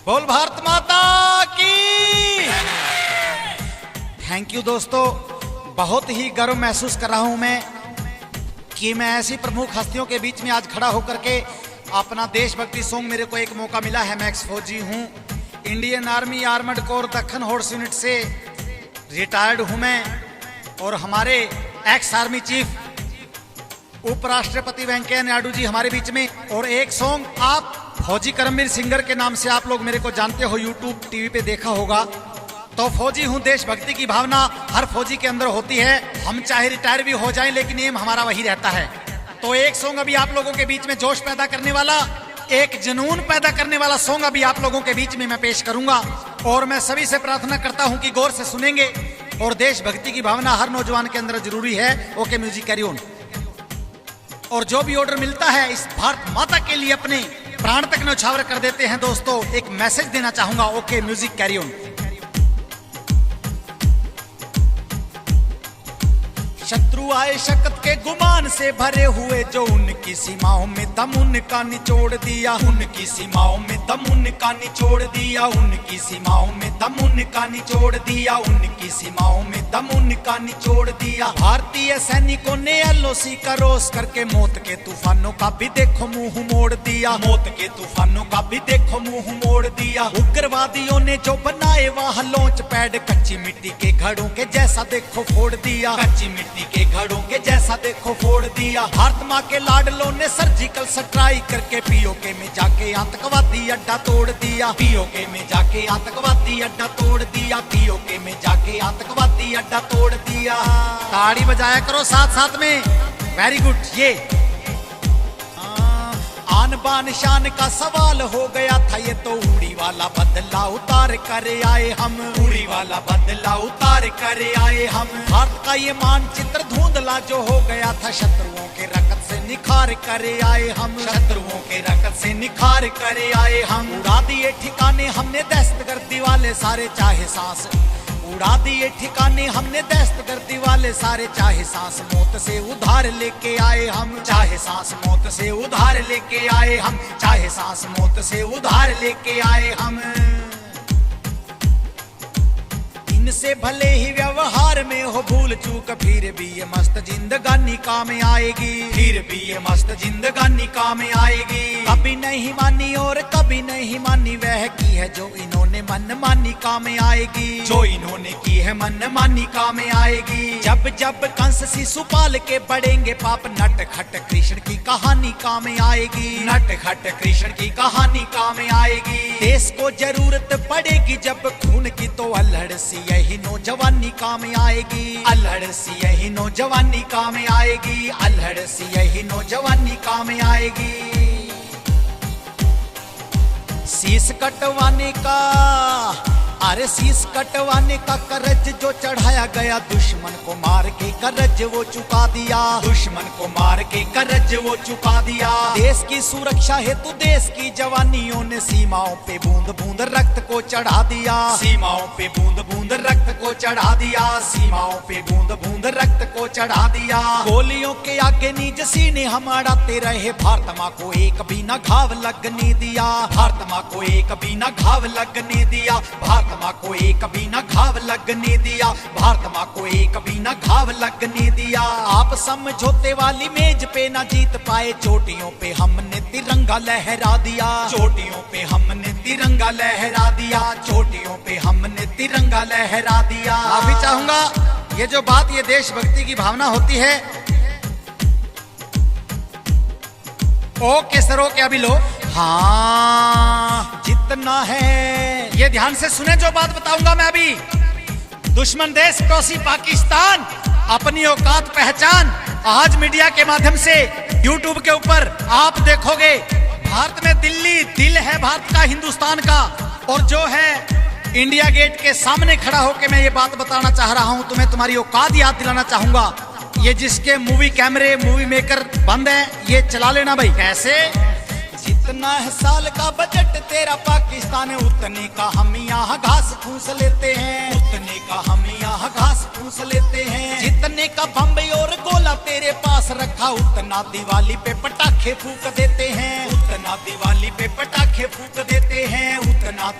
बोल भारत माता की। थैंक यू दोस्तों, बहुत ही गर्व महसूस कर रहा हूं मैं कि मैं ऐसी प्रमुख हस्तियों के बीच में आज खड़ा होकर के अपना देशभक्ति सॉन्ग, मेरे को एक मौका मिला है। मैं एक्स फौजी हूं, Indian army armoured corps Deccan horse unit से रिटायर्ड हूं मैं, और हमारे एक्स आर्मी चीफ उपराष्ट्रपति वेंकैया नायडू जी हमारे बीच में। और एक सॉन्ग आप फौजी करमवीर सिंगर के नाम से आप लोग मेरे को जानते हो, यूट्यूब टीवी पे देखा होगा। तो फौजी हूं, देशभक्ति की भावना हर फौजी के अंदर होती है। हम चाहे रिटायर भी हो जाएं लेकिन एम हमारा वही रहता है। तो एक सॉन्ग अभी आप लोगों के बीच में जोश पैदा करने वाला, एक जुनून पैदा करने वाला सॉन्ग अभी आप लोगों के बीच में मैं पेश करूंगा। और मैं सभी से प्रार्थना करता हूं कि गौर से सुनेंगे, और देशभक्ति की भावना हर नौजवान के अंदर जरूरी है। Okay music carry on. और जो भी ऑर्डर मिलता है इस भारत माता के लिए अपने प्राण तक न्यौछावर कर देते हैं दोस्तों। एक मैसेज देना चाहूंगा। Okay music carry on. शत्रु आए शक्त के गुमान से भरे हुए, जो उनकी सीमाओं में दम उनका निचोड़ दिया, उनकी सीमाओं में दम उनका निचोड़ दिया, उनकी सीमाओं में दम उनका निचोड़ दिया, उनकी सीमाओं में दम उनका निचोड़ दिया। भारतीय सैनिकों ने एलओसी का रोस करके मौत के तूफानों का भी देखो मुंह मोड़ दिया, मौत के तूफानों का भी देखो मुंह मोड़ दिया। उग्रवादियों ने जो बनाए वहां लॉन्च पैड, कच्ची मिट्टी के घड़ों के जैसा देखो फोड़ दिया, कच्ची मिट्टी के घड़ों के जैसा देखो फोड़ दिया। भारत माँ के लाडलों ने सर्जिकल स्ट्राइक करके पीओके में जाके आतंकवादी अड्डा तोड़ दिया, पीओके में जाके आतंकवादी अड्डा तोड़ दिया, पीओके में जाके आतंकवादी अड्डा तोड़ दिया। ताड़ी बजाया करो साथ साथ में, वेरी गुड। ये आन बान शान का सवाल हो गया था, ये तो उड़ी वाला बदला उतार कर आए हम, उड़ी वाला बदला उतार कर आए हम। भारत का ये मानचित्र धुंधला जो हो गया था, शत्रुओं के रकत से निखार कर आए हम, शत्रुओं के रकत से निखार कर आए हम। उड़ा दिए ठिकाने हमने दहशतगर्दी वाले सारे, चाहे सांस उड़ा दिए ठिकाने हमने दहशतगर्दी वाले सारे, चाहे सांस मौत से उधार लेके आए हम, चाहे सांस मौत से उधार लेके आए हम, चाहे सांस मौत से उधार लेके आए हम। इनसे भले ही व्यवहार में हो भूल चूक, फिर भी ये मस्त जिंदगानी काम आएगी, फिर भी ये मस्त जिंदगानी काम आएगी। कभी नहीं मानी और कभी नहीं मानी वह की है जो इन्होंने मन मानी काम आएगी, जो इन्होंने की है मन मानी काम आएगी। जब जब कंस शिशुपाल के बढ़ेंगे पाप, नट खट कृष्ण की कहानी काम आएगी, नट खट कृष्ण की कहानी काम आएगी। देश को जरूरत पड़ेगी जब खून की, तो अल्हड़ सी यही नौजवानी काम आएगी, अल्हड़ सी यही नौजवानी काम आएगी, अल्हड़ सी यही नौजवानी काम आएगी। शीश कटवाने का, अरे शीश कटवाने का कर्ज जो चढ़ाया गया, दुश्मन को मार के कर्ज वो चुका दिया, दुश्मन को मार के कर्ज वो चुका दिया। देश की सुरक्षा हेतु देश की जवानियों ने सीमाओं पे बूंद बूंद रक्त को चढ़ा दिया, सीमाओं पे बूंद बूंद रक्त को चढ़ा दिया, सीमाओं पे बूंद बूंद रक्त को चढ़ा दिया। गोलियों के आगे निज सीने हम अड़ाते रहे, भारत माँ को एक भी न घाव लगने दिया, भारत माँ को एक भी न घाव लगने दिया, भारत माँ को एक भी न घाव लगने दिया, भारत माँ को एक भी न घाव लगने दिया। आप समझौते वाली मेज पे न जीत पाए, चोटियों पे हमने तिरंगा लहरा दिया, चोटियों पे हमने तिरंगा लहरा दिया, चोटियों पे हमने तिरंगा लहरा दिया। माफी चाहूंगा, ये जो बात, ये देशभक्ति की भावना होती है। ओके सर, ओके अभी लो। हाँ जितना है, ये ध्यान से सुने जो बात बताऊंगा मैं अभी। दुश्मन देश पड़ोसी पाकिस्तान, अपनी औकात पहचान। आज मीडिया के माध्यम से यूट्यूब के ऊपर आप देखोगे, भारत में दिल्ली दिल है भारत का, हिंदुस्तान का। और जो है इंडिया गेट के सामने खड़ा होकर मैं ये बात बताना चाह रहा हूं, तुम्हें तुम्हारी औकात याद दिलाना चाहूंगा। ये जिसके मूवी कैमरे मूवी मेकर बंद है, ये चला लेना भाई। कैसे? जितना है साल का बजट तेरा पाकिस्तान, उतने का हम यहाँ घास फूस लेते हैं, उतने का हम यहाँ घास फूस लेते हैं। जितने का बम्बई और गोला तेरे पास रखा, उतना दिवाली पे पटाखे फूक देते हैं, उतना दिवाली पे पटाखे फूक देते हैं, उतना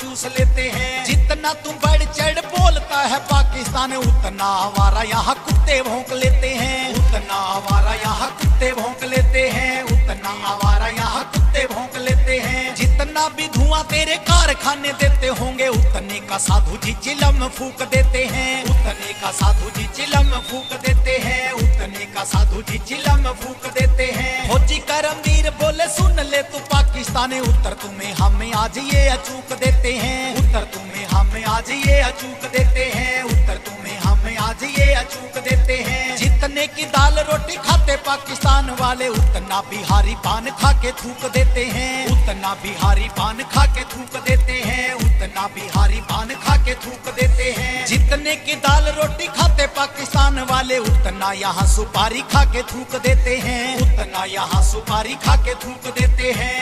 चूस लेते हैं। जितना तुम बढ़ चढ़ बोलता है पाकिस्तान, उतना आवारा यहाँ कुत्ते भौंक लेते हैं। उतना आवारा यहाँ कुत्ते भौंक लेते हैं। उतना आवारा यहाँ कुत्ते भौंक लेते हैं। जितना भी धुआं तेरे कारखाने देते होंगे, उतने का साधु जी चिलम फूक देते हैं। उतने का साधु जी चिलम फूक देते हैं। उतने का साधु जी चिलम फूक देते हैं। फौजी करमवीर बोले सुन ले तू पाकिस्तानी, उत्तर तुम्हें हमें आज ये अचूक देते हैं। उत्तर तुम्हें हमें आज ये अचूक देते हैं। उत्तर तुम्हें हमें आज ये अचूक देते हैं। जितने की दाल रोटी खाते पाकिस्तान वाले, उतना बिहारी पान खा के थूक देते हैं। उतना बिहारी पान खा के थूक देते हैं। उतना बिहारी पान खा के थूक देते हैं। जितने की दाल रोटी खाते पाकिस्तान वाले, उतना यहाँ सुपारी खा के थूक देते हैं। उतना यहाँ सुपारी खा के थूक देते हैं।